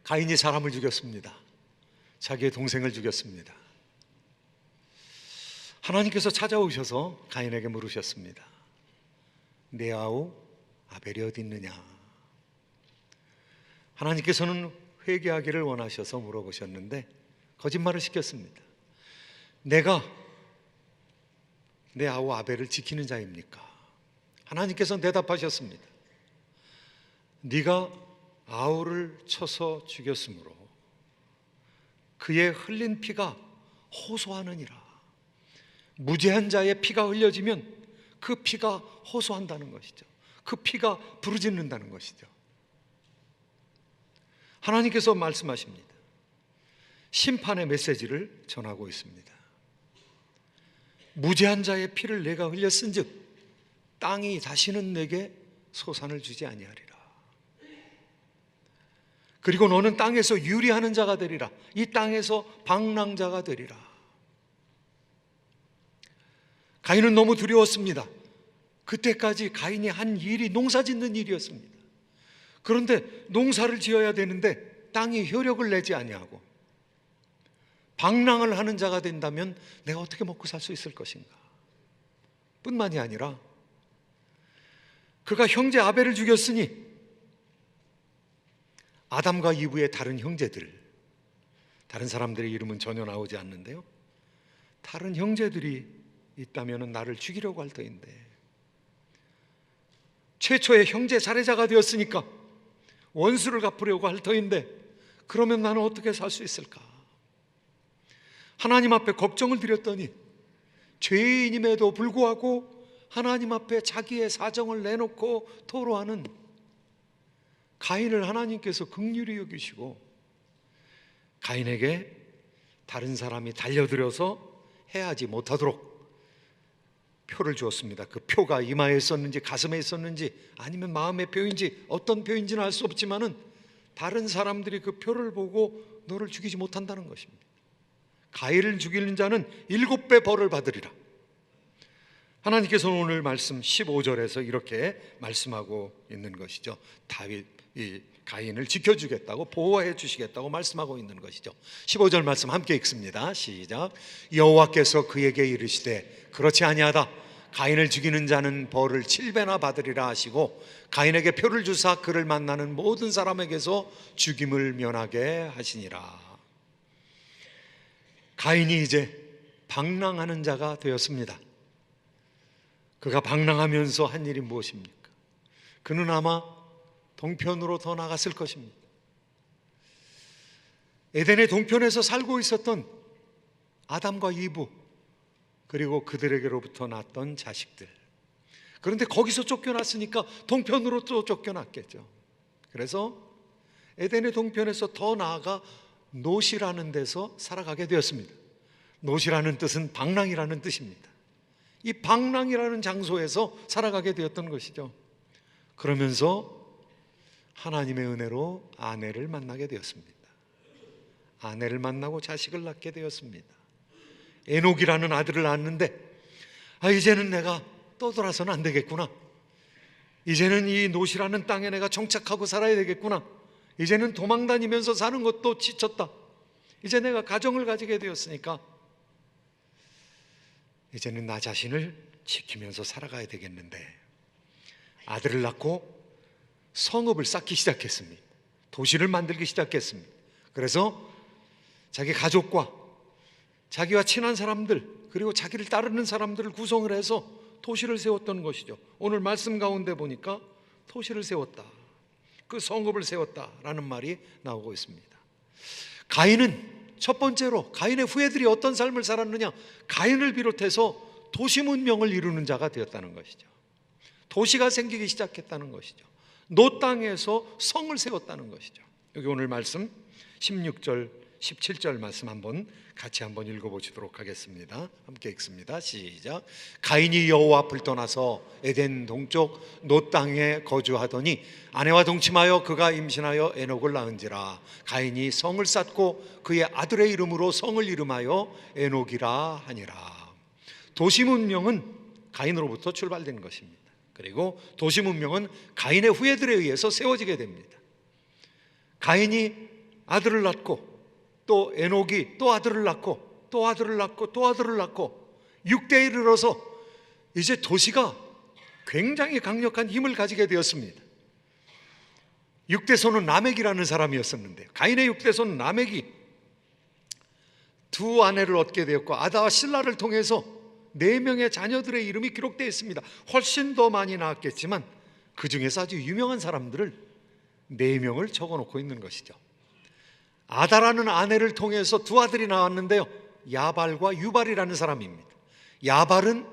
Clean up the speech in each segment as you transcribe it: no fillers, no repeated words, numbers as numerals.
가인이 사람을 죽였습니다. 자기의 동생을 죽였습니다. 하나님께서 찾아오셔서 가인에게 물으셨습니다. 내 아우 아벨이 어디 있느냐? 하나님께서는 회개하기를 원하셔서 물어보셨는데 거짓말을 시켰습니다. 내가 내 아우 아벨을 지키는 자입니까? 하나님께서는 대답하셨습니다. 네가 아우를 쳐서 죽였으므로 그의 흘린 피가 호소하느니라. 무죄한 자의 피가 흘려지면 그 피가 호소한다는 것이죠. 그 피가 부르짖는다는 것이죠. 하나님께서 말씀하십니다. 심판의 메시지를 전하고 있습니다. 무죄한 자의 피를 내가 흘렸은즉 땅이 다시는 내게 소산을 주지 아니하리라. 그리고 너는 땅에서 유리하는 자가 되리라. 이 땅에서 방랑자가 되리라. 가인은 너무 두려웠습니다. 그때까지 가인이 한 일이 농사 짓는 일이었습니다. 그런데 농사를 지어야 되는데 땅이 효력을 내지 아니하고 방랑을 하는 자가 된다면 내가 어떻게 먹고 살 수 있을 것인가? 뿐만이 아니라 그가 형제 아벨을 죽였으니 아담과 이브의 다른 형제들, 다른 사람들의 이름은 전혀 나오지 않는데요, 다른 형제들이 있다면 나를 죽이려고 할 터인데 최초의 형제 살해자가 되었으니까 원수를 갚으려고 할 터인데 그러면 나는 어떻게 살 수 있을까? 하나님 앞에 걱정을 드렸더니 죄인임에도 불구하고 하나님 앞에 자기의 사정을 내놓고 토로하는 가인을 하나님께서 긍휼히 여기시고 가인에게 다른 사람이 달려들어서 해하지 못하도록 표를 주었습니다. 그 표가 이마에 있었는지 가슴에 있었는지 아니면 마음의 표인지 어떤 표인지는 알 수 없지만은 다른 사람들이 그 표를 보고 너를 죽이지 못한다는 것입니다. 가인을 죽이는 자는 7배 벌을 받으리라. 하나님께서는 오늘 말씀 15절에서 이렇게 말씀하고 있는 것이죠. 다윗이 가인을 지켜주겠다고, 보호해 주시겠다고 말씀하고 있는 것이죠. 15절 말씀 함께 읽습니다. 시작. 여호와께서 그에게 이르시되 그렇지 아니하다. 가인을 죽이는 자는 벌을 7배나 받으리라 하시고 가인에게 표를 주사 그를 만나는 모든 사람에게서 죽임을 면하게 하시니라. 가인이 이제 방랑하는 자가 되었습니다. 그가 방랑하면서 한 일이 무엇입니까? 그는 아마 동편으로 더 나갔을 것입니다. 에덴의 동편에서 살고 있었던 아담과 이브, 그리고 그들에게로부터 났던 자식들. 그런데 거기서 쫓겨났으니까 동편으로 또 쫓겨났겠죠. 그래서 에덴의 동편에서 더 나아가 노시라는 데서 살아가게 되었습니다. 노시라는 뜻은 방랑이라는 뜻입니다. 이 방랑이라는 장소에서 살아가게 되었던 것이죠. 그러면서 하나님의 은혜로 아내를 만나게 되었습니다. 아내를 만나고 자식을 낳게 되었습니다. 에녹이라는 아들을 낳았는데 이제는 내가 떠돌아서는 안 되겠구나. 이제는 이 노시라는 땅에 내가 정착하고 살아야 되겠구나. 이제는 도망 다니면서 사는 것도 지쳤다. 이제 내가 가정을 가지게 되었으니까 이제는 나 자신을 지키면서 살아가야 되겠는데 아들을 낳고 성읍을 쌓기 시작했습니다. 도시를 만들기 시작했습니다. 그래서 자기 가족과 자기와 친한 사람들 그리고 자기를 따르는 사람들을 구성을 해서 도시를 세웠던 것이죠. 오늘 말씀 가운데 보니까 도시를 세웠다, 그 성읍을 세웠다라는 말이 나오고 있습니다. 가인은 첫 번째로 가인의 후예들이 어떤 삶을 살았느냐, 가인을 비롯해서 도시 문명을 이루는 자가 되었다는 것이죠. 도시가 생기기 시작했다는 것이죠. 노 땅에서 성을 세웠다는 것이죠. 여기 오늘 말씀 16절 17절 말씀 같이 한번 읽어보시도록 하겠습니다. 함께 읽습니다. 시작. 가인이 여호와 앞을 떠나서 에덴 동쪽 노 땅에 거주하더니 아내와 동침하여 그가 임신하여 에녹을 낳은지라. 가인이 성을 쌓고 그의 아들의 이름으로 성을 이름하여 에녹이라 하니라. 도시 문명은 가인으로부터 출발된 것입니다. 그리고 도시 문명은 가인의 후예들에 의해서 세워지게 됩니다. 가인이 아들을 낳고, 또 에녹이 또 아들을 낳고, 또 아들을 낳고, 또 아들을 낳고, 6대에 이르러서 이제 도시가 굉장히 강력한 힘을 가지게 되었습니다. 6대손은 라멕이라는 사람이었었는데, 가인의 6대손 라멕이 두 아내를 얻게 되었고, 아다와 실라를 통해서 4명의 자녀들의 이름이 기록되어 있습니다. 훨씬 더 많이 나왔겠지만 그 중에서 아주 유명한 사람들을 4명을 적어놓고 있는 것이죠. 아다라는 아내를 통해서 두 아들이 나왔는데요, 야발과 유발이라는 사람입니다. 야발은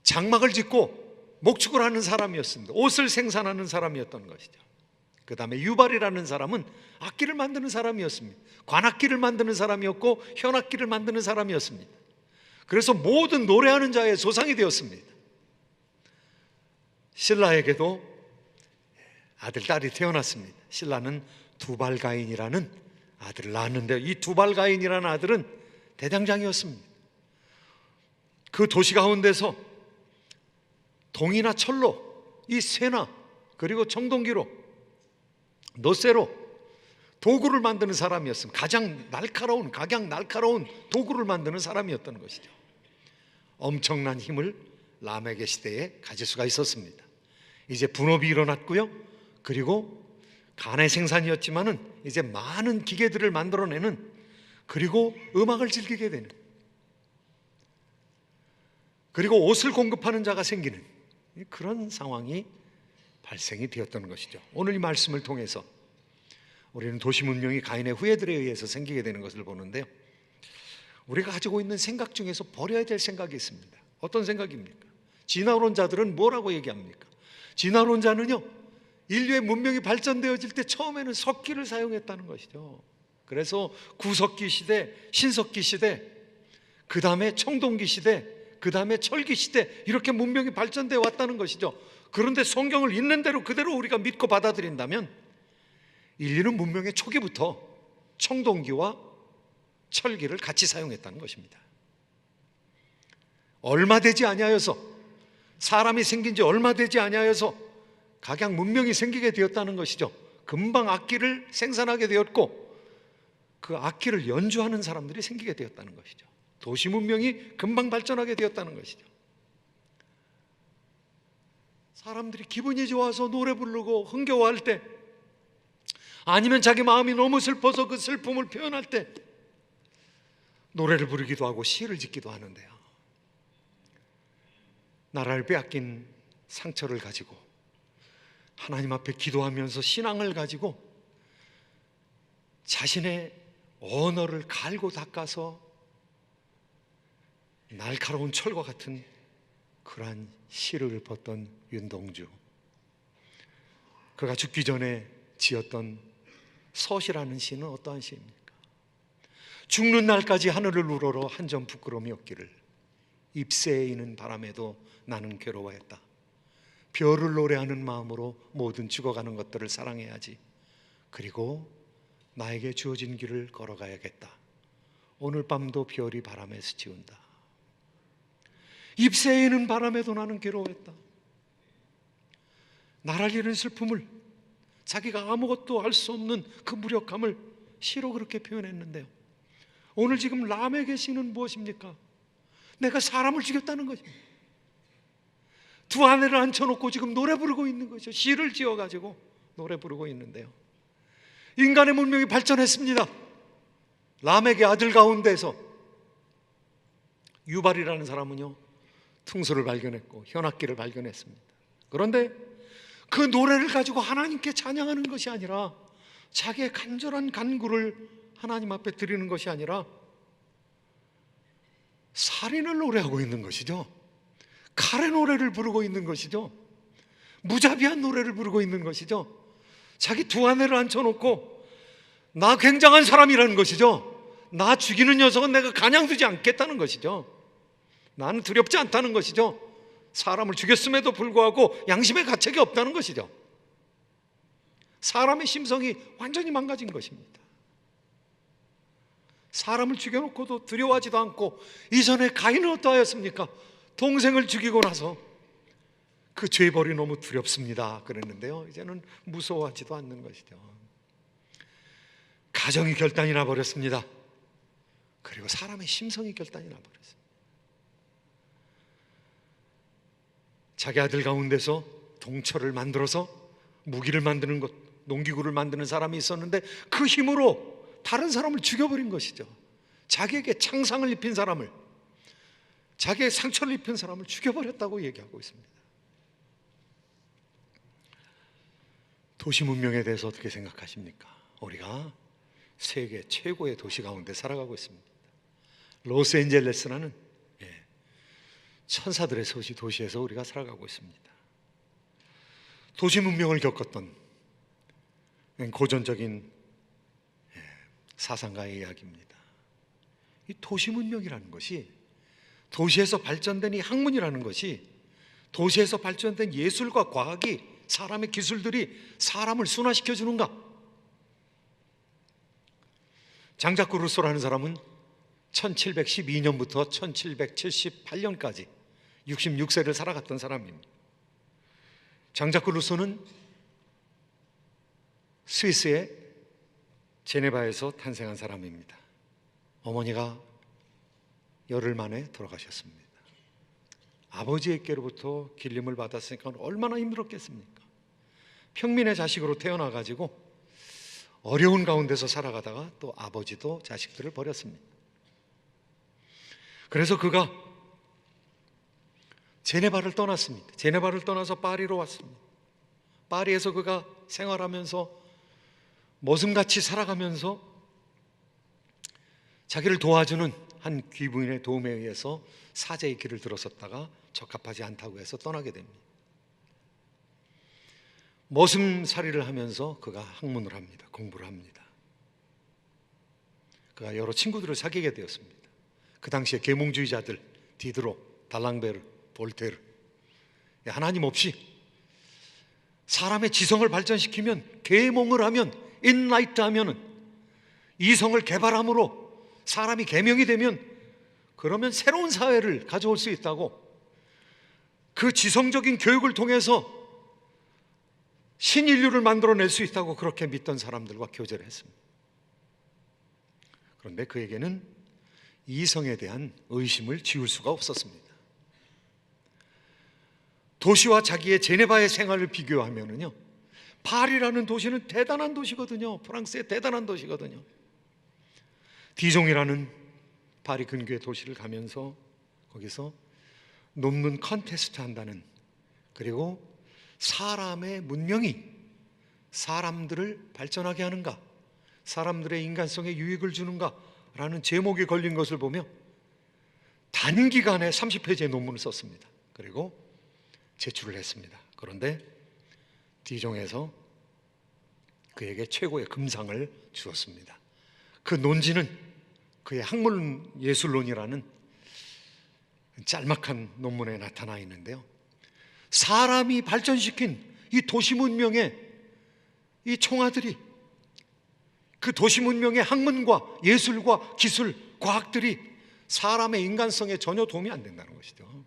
장막을 짓고 목축을 하는 사람이었습니다. 옷을 생산하는 사람이었던 것이죠. 그 다음에 유발이라는 사람은 악기를 만드는 사람이었습니다. 관악기를 만드는 사람이었고 현악기를 만드는 사람이었습니다. 그래서 모든 노래하는 자의 조상이 되었습니다. 실라에게도 아들, 딸이 태어났습니다. 실라는 두발가인이라는 아들을 낳았는데요, 이 두발가인이라는 아들은 대장장이었습니다. 그 도시 가운데서 동이나 철로, 이 쇠나 그리고 청동기로, 노쇠로 도구를 만드는 사람이었습니다. 가장 날카로운, 각양 날카로운 도구를 만드는 사람이었던 것이죠. 엄청난 힘을 라멕의 시대에 가질 수가 있었습니다. 이제 분업이 일어났고요, 그리고 간의 생산이었지만은 이제 많은 기계들을 만들어내는, 그리고 음악을 즐기게 되는, 그리고 옷을 공급하는 자가 생기는 그런 상황이 발생이 되었던 것이죠. 오늘 이 말씀을 통해서 우리는 도시 문명이 가인의 후예들에 의해서 생기게 되는 것을 보는데요, 우리가 가지고 있는 생각 중에서 버려야 될 생각이 있습니다. 어떤 생각입니까? 진화론자들은 뭐라고 얘기합니까? 진화론자는요, 인류의 문명이 발전되어질 때 처음에는 석기를 사용했다는 것이죠. 그래서 구석기 시대, 신석기 시대, 그 다음에 청동기 시대, 그 다음에 철기 시대, 이렇게 문명이 발전되어 왔다는 것이죠. 그런데 성경을 있는 대로 그대로 우리가 믿고 받아들인다면 인류는 문명의 초기부터 청동기와 철기를 같이 사용했다는 것입니다. 얼마 되지 아니하여서, 사람이 생긴 지 얼마 되지 아니하여서 각양 문명이 생기게 되었다는 것이죠. 금방 악기를 생산하게 되었고, 그 악기를 연주하는 사람들이 생기게 되었다는 것이죠. 도시 문명이 금방 발전하게 되었다는 것이죠. 사람들이 기분이 좋아서 노래 부르고 흥겨워할 때, 아니면 자기 마음이 너무 슬퍼서 그 슬픔을 표현할 때 노래를 부르기도 하고 시를 짓기도 하는데요, 나라를 빼앗긴 상처를 가지고 하나님 앞에 기도하면서 신앙을 가지고 자신의 언어를 갈고 닦아서 날카로운 철과 같은 그러한 시를 읊었던 윤동주, 그가 죽기 전에 지었던 서시라는 시는 어떠한 시입니까? 죽는 날까지 하늘을 우러러 한 점 부끄러움이 없기를, 잎새에 이는 바람에도 나는 괴로워했다. 별을 노래하는 마음으로 모든 죽어가는 것들을 사랑해야지. 그리고 나에게 주어진 길을 걸어가야겠다. 오늘 밤도 별이 바람에 스치운다. 잎새에 이는 바람에도 나는 괴로워했다. 나를 잃은 슬픔을, 자기가 아무것도 알 수 없는 그 무력함을 시로 그렇게 표현했는데요, 오늘 지금 라멕의 시는 무엇입니까? 내가 사람을 죽였다는 것입니다. 두 아내를 앉혀놓고 지금 노래 부르고 있는 거죠. 시를 지어가지고 노래 부르고 있는데요, 인간의 문명이 발전했습니다. 라멕의 아들 가운데서 유발이라는 사람은요, 퉁소를 발견했고 현악기를 발견했습니다. 그런데 그 노래를 가지고 하나님께 찬양하는 것이 아니라, 자기의 간절한 간구를 하나님 앞에 드리는 것이 아니라 살인을 노래하고 있는 것이죠. 칼의 노래를 부르고 있는 것이죠. 무자비한 노래를 부르고 있는 것이죠. 자기 두 아내를 앉혀놓고 나 굉장한 사람이라는 것이죠. 나 죽이는 녀석은 내가 가냥두지 않겠다는 것이죠. 나는 두렵지 않다는 것이죠. 사람을 죽였음에도 불구하고 양심의 가책이 없다는 것이죠. 사람의 심성이 완전히 망가진 것입니다. 사람을 죽여놓고도 두려워하지도 않고, 이전에 가인은 어떠하였습니까? 동생을 죽이고 나서 그 죄벌이 너무 두렵습니다 그랬는데요, 이제는 무서워하지도 않는 것이죠. 가정이 결단이 나버렸습니다. 그리고 사람의 심성이 결단이 나버렸어요. 자기 아들 가운데서 동철을 만들어서 무기를 만드는 것, 농기구를 만드는 사람이 있었는데 그 힘으로 다른 사람을 죽여버린 것이죠. 자기에게 창상을 입힌 사람을, 자기의 상처를 입힌 사람을 죽여버렸다고 얘기하고 있습니다. 도시 문명에 대해서 어떻게 생각하십니까? 우리가 세계 최고의 도시 가운데 살아가고 있습니다. 로스앤젤레스라는 천사들의 도시에서 우리가 살아가고 있습니다. 도시 문명을 겪었던 고전적인 사상가의 이야기입니다. 이 도시 문명이라는 것이, 도시에서 발전된 이 학문이라는 것이, 도시에서 발전된 예술과 과학이, 사람의 기술들이 사람을 순화시켜 주는가? 장자크 루소라는 사람은 1712년부터 1778년까지 66세를 살아갔던 사람입니다. 장자크 루소는 스위스의 제네바에서 탄생한 사람입니다. 어머니가 열흘 만에 돌아가셨습니다. 아버지에게로부터 길림을 받았으니까 얼마나 힘들었겠습니까? 평민의 자식으로 태어나가지고 어려운 가운데서 살아가다가 또 아버지도 자식들을 버렸습니다. 그래서 그가 제네바를 떠났습니다. 제네바를 떠나서 파리로 왔습니다. 파리에서 그가 생활하면서 머슴같이 살아가면서 자기를 도와주는 한 귀부인의 도움에 의해서 사제의 길을 들어섰다가 적합하지 않다고 해서 떠나게 됩니다. 머슴살이를 하면서 그가 학문을 합니다. 공부를 합니다. 그가 여러 친구들을 사귀게 되었습니다. 그 당시에 계몽주의자들, 디드로, 달랑베르, 볼테르, 하나님 없이 사람의 지성을 발전시키면, 계몽을 하면, 인라이트 하면은, 이성을 개발함으로 사람이 계명이 되면, 그러면 새로운 사회를 가져올 수 있다고, 그 지성적인 교육을 통해서 신인류를 만들어낼 수 있다고 그렇게 믿던 사람들과 교제를 했습니다. 그런데 그에게는 이성에 대한 의심을 지울 수가 없었습니다. 도시와 자기의 제네바의 생활을 비교하면요, 파리라는 도시는 대단한 도시거든요. 프랑스의 대단한 도시거든요. 디종이라는 파리 근교의 도시를 가면서 거기서 논문 컨테스트 한다는, 그리고 사람의 문명이 사람들을 발전하게 하는가, 사람들의 인간성에 유익을 주는가 라는 제목이 걸린 것을 보며 단기간에 30페이지의 논문을 썼습니다. 그리고 제출을 했습니다. 그런데 디종에서 그에게 최고의 금상을 주었습니다. 그 논지는 그의 학문 예술론이라는 짤막한 논문에 나타나 있는데요, 사람이 발전시킨 이 도시 문명의 이 총아들이, 그 도시 문명의 학문과 예술과 기술, 과학들이 사람의 인간성에 전혀 도움이 안 된다는 것이죠.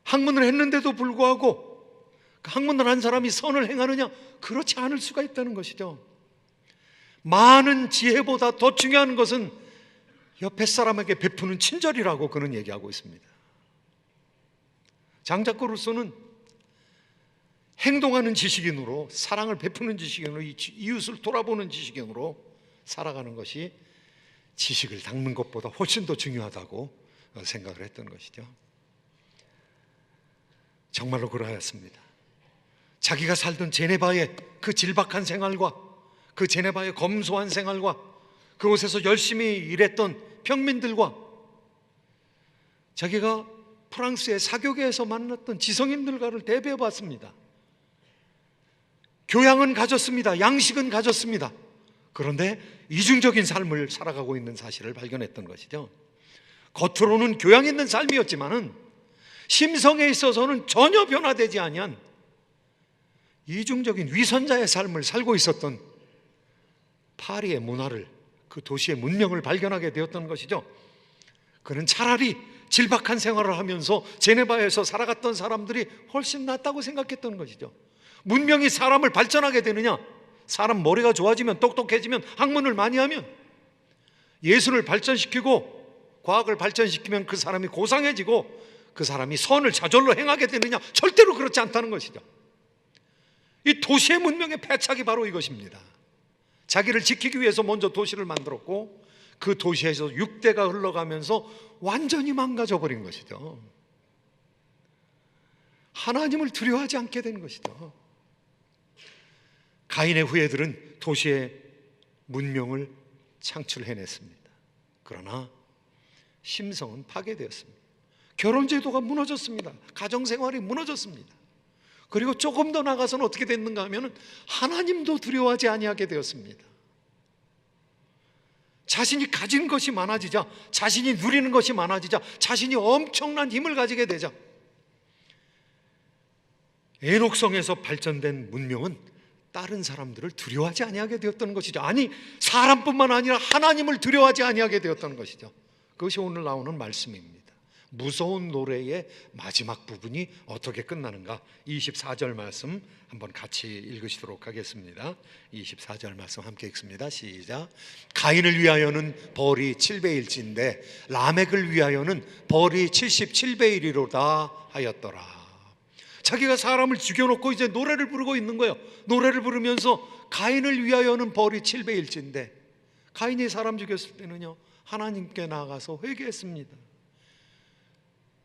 학문을 했는데도 불구하고 그 학문을 한 사람이 선을 행하느냐? 그렇지 않을 수가 있다는 것이죠. 많은 지혜보다 더 중요한 것은 옆에 사람에게 베푸는 친절이라고 그는 얘기하고 있습니다. 장자크 루소는 행동하는 지식인으로, 사랑을 베푸는 지식인으로, 이웃을 돌아보는 지식인으로 살아가는 것이 지식을 닦는 것보다 훨씬 더 중요하다고 생각을 했던 것이죠. 정말로 그러하였습니다. 자기가 살던 제네바의 그 질박한 생활과, 그 제네바의 검소한 생활과, 그곳에서 열심히 일했던 평민들과, 자기가 프랑스의 사교계에서 만났던 지성인들과를 대비해 봤습니다. 교양은 가졌습니다. 양식은 가졌습니다. 그런데 이중적인 삶을 살아가고 있는 사실을 발견했던 것이죠. 겉으로는 교양 있는 삶이었지만은 심성에 있어서는 전혀 변화되지 아니한 이중적인 위선자의 삶을 살고 있었던 파리의 문화를, 그 도시의 문명을 발견하게 되었던 것이죠. 그는 차라리 질박한 생활을 하면서 제네바에서 살아갔던 사람들이 훨씬 낫다고 생각했던 것이죠. 문명이 사람을 발전하게 되느냐? 사람 머리가 좋아지면, 똑똑해지면, 학문을 많이 하면, 예술을 발전시키고 과학을 발전시키면 그 사람이 고상해지고 그 사람이 선을 저절로 행하게 되느냐? 절대로 그렇지 않다는 것이죠. 이 도시의 문명의 패착이 바로 이것입니다. 자기를 지키기 위해서 먼저 도시를 만들었고 그 도시에서 6대가 흘러가면서 완전히 망가져 버린 것이죠. 하나님을 두려워하지 않게 된 것이죠. 가인의 후예들은 도시의 문명을 창출해냈습니다. 그러나 심성은 파괴되었습니다. 결혼제도가 무너졌습니다. 가정생활이 무너졌습니다. 그리고 조금 더 나가서는 어떻게 됐는가 하면 하나님도 두려워하지 아니하게 되었습니다. 자신이 가진 것이 많아지자, 자신이 누리는 것이 많아지자, 자신이 엄청난 힘을 가지게 되자, 에녹성에서 발전된 문명은 다른 사람들을 두려워하지 아니하게 되었던 것이죠. 아니, 사람뿐만 아니라 하나님을 두려워하지 아니하게 되었던 것이죠. 그것이 오늘 나오는 말씀입니다. 무서운 노래의 마지막 부분이 어떻게 끝나는가? 24절 말씀 한번 같이 읽으시도록 하겠습니다. 24절 말씀 함께 읽습니다. 시작. 가인을 위하여는 벌이 7배일진데 라멕을 위하여는 벌이 77배이리로다 하였더라. 자기가 사람을 죽여놓고 이제 노래를 부르고 있는 거예요. 노래를 부르면서 가인을 위하여는 벌이 7배일진데, 가인이 사람 죽였을 때는요, 하나님께 나가서 회개했습니다.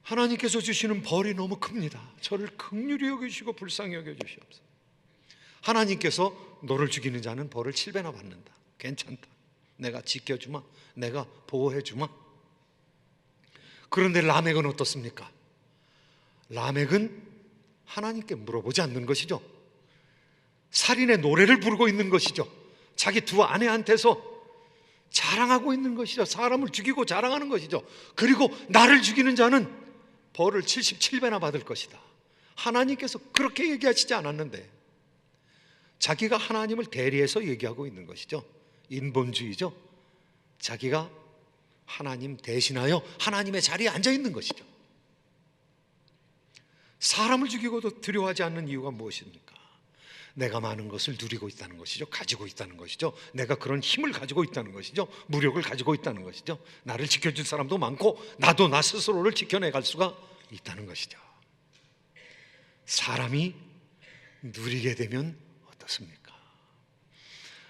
하나님께서 주시는 벌이 너무 큽니다. 저를 긍휼히 여겨주시고 불쌍히 여겨주시옵소서. 하나님께서 너를 죽이는 자는 벌을 7배나 받는다. 괜찮다. 내가 지켜주마. 내가 보호해주마. 그런데 라멕은 어떻습니까? 라멕은 하나님께 물어보지 않는 것이죠. 살인의 노래를 부르고 있는 것이죠. 자기 두 아내한테서 자랑하고 있는 것이죠. 사람을 죽이고 자랑하는 것이죠. 그리고 나를 죽이는 자는 벌을 77배나 받을 것이다. 하나님께서 그렇게 얘기하시지 않았는데 자기가 하나님을 대리해서 얘기하고 있는 것이죠. 인본주의죠. 자기가 하나님 대신하여 하나님의 자리에 앉아 있는 것이죠. 사람을 죽이고도 두려워하지 않는 이유가 무엇입니까? 내가 많은 것을 누리고 있다는 것이죠. 가지고 있다는 것이죠. 내가 그런 힘을 가지고 있다는 것이죠. 무력을 가지고 있다는 것이죠. 나를 지켜줄 사람도 많고 나도 나 스스로를 지켜내갈 수가 있다는 것이죠. 사람이 누리게 되면 어떻습니까?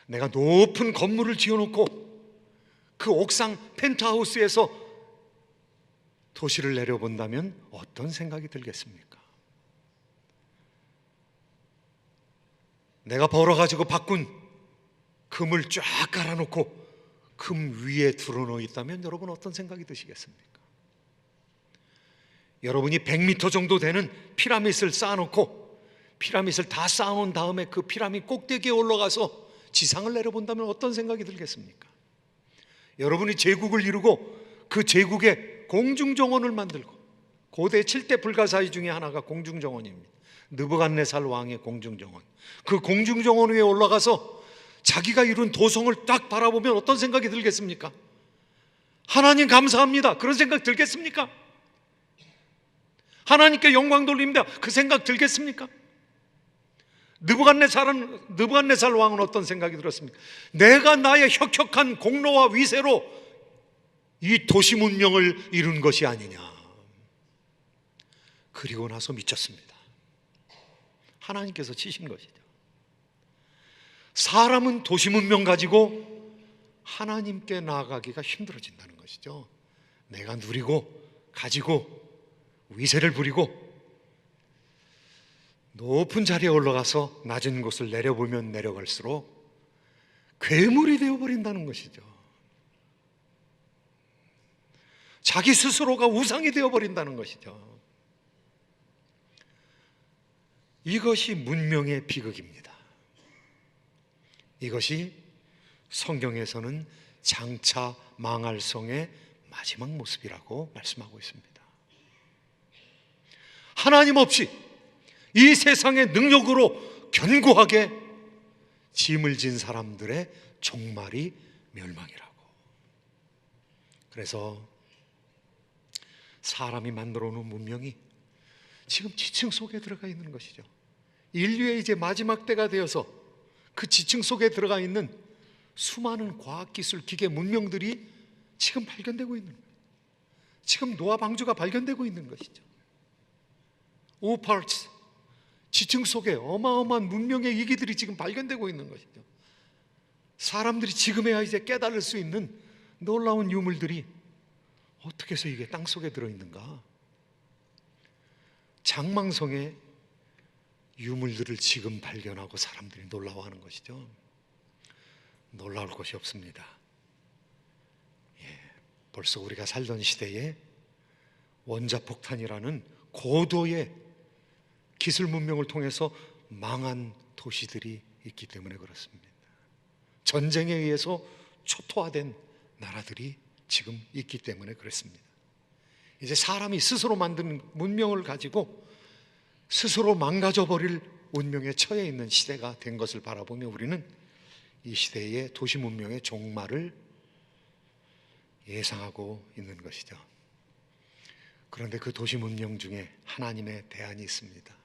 내가 높은 건물을 지어놓고 그 옥상 펜트하우스에서 도시를 내려본다면 어떤 생각이 들겠습니까? 내가 벌어가지고 바꾼 금을 쫙 깔아놓고 금 위에 드러누워 있다면 여러분 어떤 생각이 드시겠습니까? 여러분이 100m 정도 되는 피라밋을 쌓아놓고 피라밋을 다 쌓아놓은 다음에 그 피라밋 꼭대기에 올라가서 지상을 내려본다면 어떤 생각이 들겠습니까? 여러분이 제국을 이루고 그 제국에 공중정원을 만들고, 고대 7대 불가사의 중에 하나가 공중정원입니다. 느부갓네살 왕의 공중정원, 그 공중정원 위에 올라가서 자기가 이룬 도성을 딱 바라보면 어떤 생각이 들겠습니까? 하나님 감사합니다, 그런 생각 들겠습니까? 하나님께 영광 돌립니다, 그 생각 들겠습니까? 느부갓네살 왕은 어떤 생각이 들었습니까? 내가 나의 혁혁한 공로와 위세로 이 도시 문명을 이룬 것이 아니냐. 그리고 나서 미쳤습니다. 하나님께서 치신 것이죠. 사람은 도시 문명 가지고 하나님께 나아가기가 힘들어진다는 것이죠. 내가 누리고 가지고 위세를 부리고 높은 자리에 올라가서 낮은 곳을 내려보면 내려갈수록 괴물이 되어버린다는 것이죠. 자기 스스로가 우상이 되어버린다는 것이죠. 이것이 문명의 비극입니다. 이것이 성경에서는 장차 망할 성의 마지막 모습이라고 말씀하고 있습니다. 하나님 없이 이 세상의 능력으로 견고하게 짐을 진 사람들의 종말이 멸망이라고. 그래서 사람이 만들어 놓은 문명이 지금 지층 속에 들어가 있는 것이죠. 인류의 이제 마지막 때가 되어서 그 지층 속에 들어가 있는 수많은 과학기술, 기계, 문명들이 지금 발견되고 있는 거예요. 지금 노아 방주가 발견되고 있는 것이죠. 오파르츠, 지층 속에 어마어마한 문명의 이기들이 지금 발견되고 있는 것이죠. 사람들이 지금에야 이제 깨달을 수 있는 놀라운 유물들이 어떻게 해서 이게 땅속에 들어있는가? 장망성의 유물들을 지금 발견하고 사람들이 놀라워하는 것이죠. 놀라울 것이 없습니다. 벌써 우리가 살던 시대에 원자폭탄이라는 고도의 기술 문명을 통해서 망한 도시들이 있기 때문에 그렇습니다. 전쟁에 의해서 초토화된 나라들이 지금 있기 때문에 그렇습니다. 이제 사람이 스스로 만든 문명을 가지고 스스로 망가져버릴 운명에 처해 있는 시대가 된 것을 바라보며 우리는 이 시대의 도시 문명의 종말을 예상하고 있는 것이죠. 그런데 그 도시 문명 중에 하나님의 대안이 있습니다.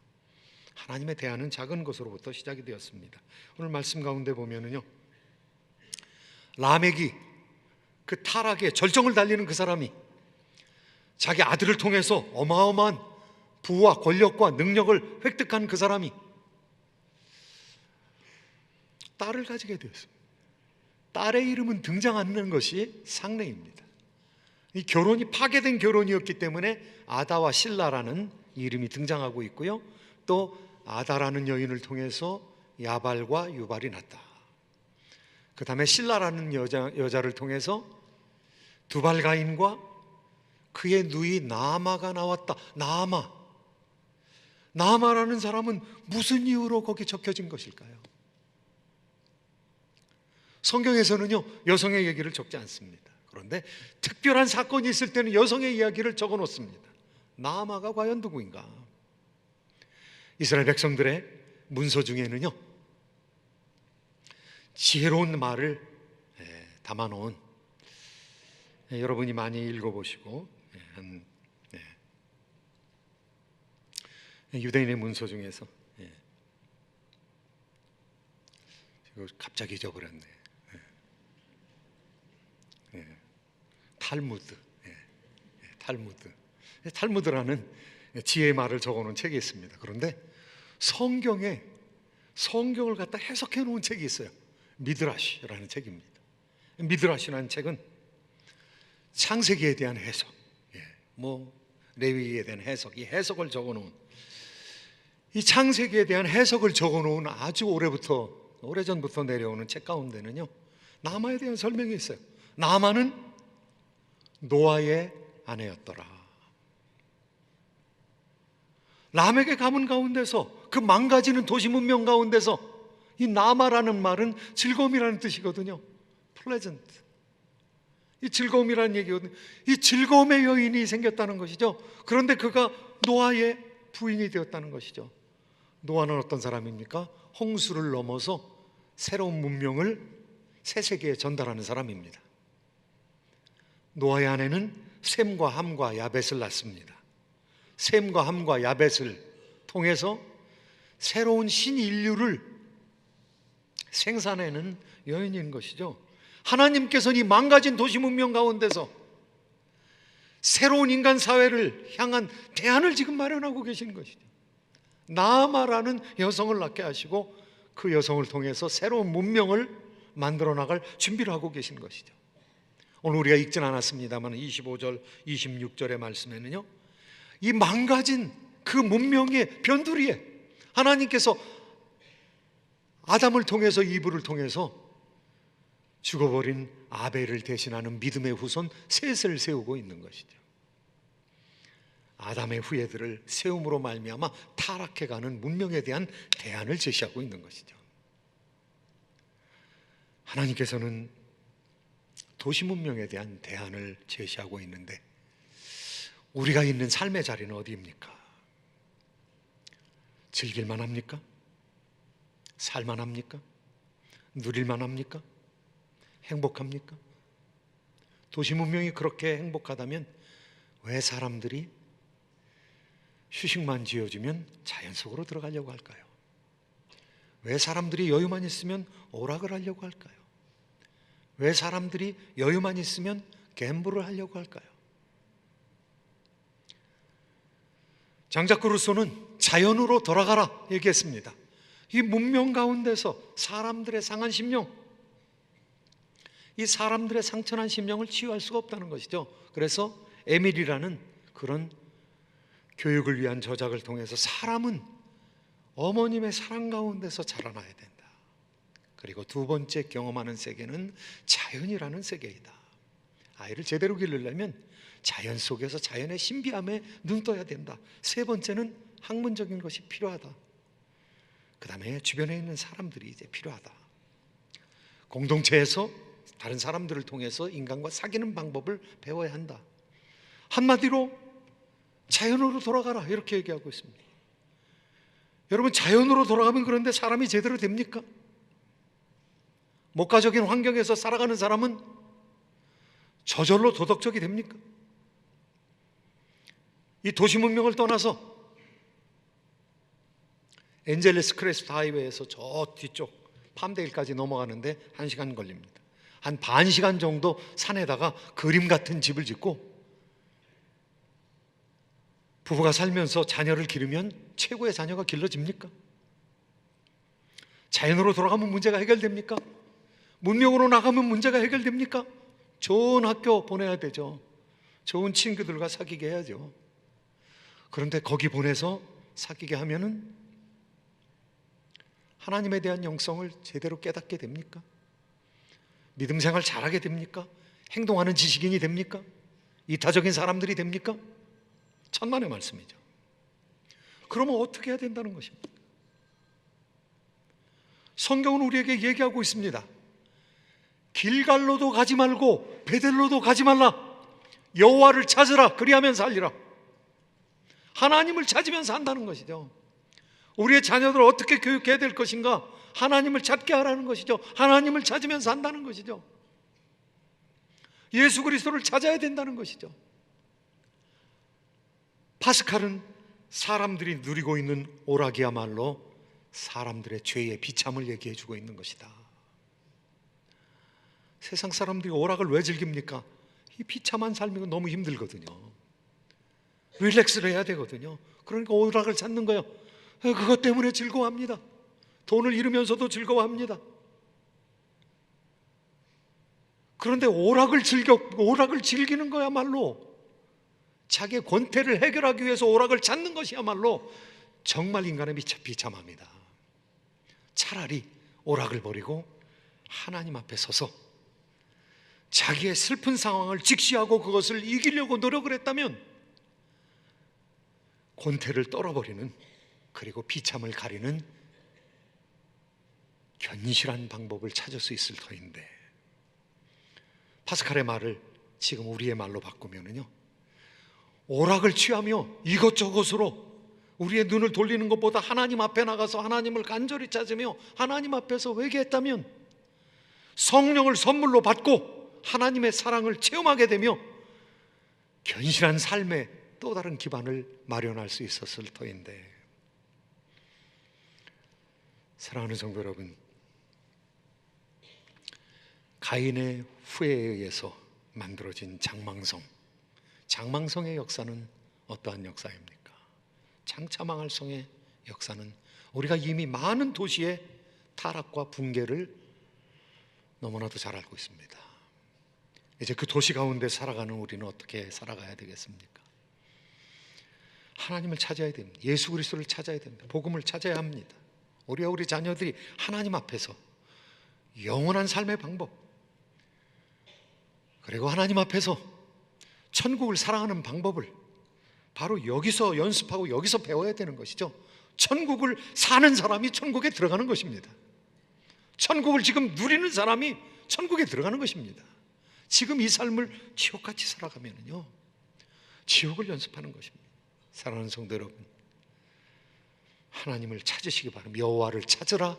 하나님의 대안은 작은 것으로부터 시작이 되었습니다. 오늘 말씀 가운데 보면은요, 라멕이 그 타락의 절정을 달리는 그 사람이 자기 아들을 통해서 어마어마한 부와 권력과 능력을 획득한 그 사람이 딸을 가지게 되었습니다. 딸의 이름은 등장 않는 것이 상례입니다. 이 결혼이 파괴된 결혼이었기 때문에 아다와 실라라는 이름이 등장하고 있고요, 또 아다라는 여인을 통해서 야발과 유발이 났다. 그 다음에 실라라는 여자를 통해서 두발가인과 그의 누이 나아마가 나왔다. 나아마라는 사람은 무슨 이유로 거기 적혀진 것일까요? 성경에서는요, 여성의 얘기를 적지 않습니다. 그런데 특별한 사건이 있을 때는 여성의 이야기를 적어 놓습니다. 나아마가 과연 누구인가? 이스라엘 백성들의 문서 중에는요, 지혜로운 말을 담아놓은, 여러분이 많이 읽어보시고 유대인의 문서 중에서 갑자기 잊어버렸네. 탈무드라는 지혜의 말을 적어놓은 책이 있습니다. 그런데 성경을 갖다 해석해 놓은 책이 있어요. 미드라시라는 책입니다. 미드라시라는 책은 창세기에 대한 해석, 레위기에 대한 해석, 이 해석을 적어놓은, 이 창세기에 대한 해석을 적어놓은 아주 오래전부터 내려오는 책 가운데는요, 나아마에 대한 설명이 있어요. 나아마는 노아의 아내였더라. 라멕의 가문 가운데서, 그 망가지는 도시 문명 가운데서 이 나아마라는 말은 즐거움이라는 뜻이거든요. pleasant. 이 즐거움이라는 얘기거든요. 이 즐거움의 여인이 생겼다는 것이죠. 그런데 그가 노아의 부인이 되었다는 것이죠. 노아는 어떤 사람입니까? 홍수를 넘어서 새로운 문명을 새 세계에 전달하는 사람입니다. 노아의 아내는 셈과 함과 야벳을 낳습니다. 셈과 함과 야벳을 통해서 새로운 신인류를 생산해내는 여인인 것이죠. 하나님께서는 이 망가진 도시 문명 가운데서 새로운 인간 사회를 향한 대안을 지금 마련하고 계시는 것이죠. 나아마라는 여성을 낳게 하시고 그 여성을 통해서 새로운 문명을 만들어 나갈 준비를 하고 계신 것이죠. 오늘 우리가 읽진 않았습니다만 25절, 26절의 말씀에는요, 이 망가진 그 문명의 변두리에 하나님께서 아담을 통해서, 이브를 통해서 죽어버린 아벨을 대신하는 믿음의 후손 셋을 세우고 있는 것이죠. 아담의 후예들을 세움으로 말미암아 타락해가는 문명에 대한 대안을 제시하고 있는 것이죠. 하나님께서는 도시 문명에 대한 대안을 제시하고 있는데 우리가 있는 삶의 자리는 어디입니까? 즐길만 합니까? 살만 합니까? 누릴만 합니까? 행복합니까? 도시 문명이 그렇게 행복하다면 왜 사람들이 휴식만 지어주면 자연 속으로 들어가려고 할까요? 왜 사람들이 여유만 있으면 오락을 하려고 할까요? 왜 사람들이 여유만 있으면 갬블을 하려고 할까요? 장자크 루소는 자연으로 돌아가라 얘기했습니다. 이 문명 가운데서 사람들의 상한 심령, 이 사람들의 상처난 심령을 치유할 수가 없다는 것이죠. 그래서 에밀이라는 그런 교육을 위한 저작을 통해서 사람은 어머님의 사랑 가운데서 자라나야 된다. 그리고 두 번째 경험하는 세계는 자연이라는 세계이다. 아이를 제대로 기르려면 자연 속에서 자연의 신비함에 눈 떠야 된다. 세 번째는 학문적인 것이 필요하다. 그 다음에 주변에 있는 사람들이 이제 필요하다. 공동체에서 다른 사람들을 통해서 인간과 사귀는 방법을 배워야 한다. 한마디로 자연으로 돌아가라 이렇게 얘기하고 있습니다. 여러분, 자연으로 돌아가면 그런데 사람이 제대로 됩니까? 목가적인 환경에서 살아가는 사람은 저절로 도덕적이 됩니까? 이 도시 문명을 떠나서 엔젤레스 크레스트 하이웨이에서 저 뒤쪽 팜데일까지 넘어가는데 1시간 걸립니다. 한 반 시간 정도 산에다가 그림 같은 집을 짓고 부부가 살면서 자녀를 기르면 최고의 자녀가 길러집니까? 자연으로 돌아가면 문제가 해결됩니까? 문명으로 나가면 문제가 해결됩니까? 좋은 학교 보내야 되죠. 좋은 친구들과 사귀게 해야죠. 그런데 거기 보내서 사귀게 하면은 하나님에 대한 영성을 제대로 깨닫게 됩니까? 믿음 생활 잘하게 됩니까? 행동하는 지식인이 됩니까? 이타적인 사람들이 됩니까? 천만의 말씀이죠. 그러면 어떻게 해야 된다는 것입니다. 성경은 우리에게 얘기하고 있습니다. 길갈로도 가지 말고 베델로도 가지 말라. 여호와를 찾으라. 그리하면 살리라. 하나님을 찾으면 산다는 것이죠. 우리의 자녀들을 어떻게 교육해야 될 것인가? 하나님을 찾게 하라는 것이죠. 하나님을 찾으면 산다는 것이죠. 예수 그리스도를 찾아야 된다는 것이죠. 파스칼은 사람들이 누리고 있는 오락이야말로 사람들의 죄의 비참을 얘기해 주고 있는 것이다. 세상 사람들이 오락을 왜 즐깁니까? 이 비참한 삶이 너무 힘들거든요. 릴렉스를 해야 되거든요. 그러니까 오락을 찾는 거예요. 그것 때문에 즐거워합니다. 돈을 잃으면서도 즐거워합니다. 그런데 오락을 즐기는 거야말로 자기의 권태를 해결하기 위해서 오락을 찾는 것이야말로 정말 인간의 비참합니다. 차라리 오락을 버리고 하나님 앞에 서서 자기의 슬픈 상황을 직시하고 그것을 이기려고 노력을 했다면 권태를 떨어버리는, 그리고 비참을 가리는 견실한 방법을 찾을 수 있을 터인데, 파스칼의 말을 지금 우리의 말로 바꾸면요, 오락을 취하며 이것저것으로 우리의 눈을 돌리는 것보다 하나님 앞에 나가서 하나님을 간절히 찾으며 하나님 앞에서 회개했다면 성령을 선물로 받고 하나님의 사랑을 체험하게 되며 견실한 삶의 또 다른 기반을 마련할 수 있었을 터인데, 사랑하는 성도 여러분, 가인의 후회에 의해서 만들어진 장망성의 역사는 어떠한 역사입니까? 장차 망할 성의 역사는 우리가 이미 많은 도시의 타락과 붕괴를 너무나도 잘 알고 있습니다. 이제 그 도시 가운데 살아가는 우리는 어떻게 살아가야 되겠습니까? 하나님을 찾아야 됩니다. 예수 그리스도를 찾아야 됩니다. 복음을 찾아야 합니다. 우리 자녀들이 하나님 앞에서 영원한 삶의 방법, 그리고 하나님 앞에서 천국을 사랑하는 방법을 바로 여기서 연습하고 여기서 배워야 되는 것이죠. 천국을 사는 사람이 천국에 들어가는 것입니다. 천국을 지금 누리는 사람이 천국에 들어가는 것입니다. 지금 이 삶을 지옥같이 살아가면요, 지옥을 연습하는 것입니다. 사랑하는 성도 여러분, 하나님을 찾으시기 바랍니다. 여호와를 찾으라.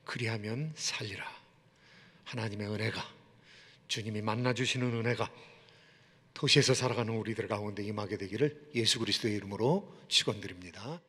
그리하면 살리라. 하나님의 은혜가, 주님이 만나주시는 은혜가 도시에서 살아가는 우리들 가운데 임하게 되기를 예수 그리스도의 이름으로 축원드립니다.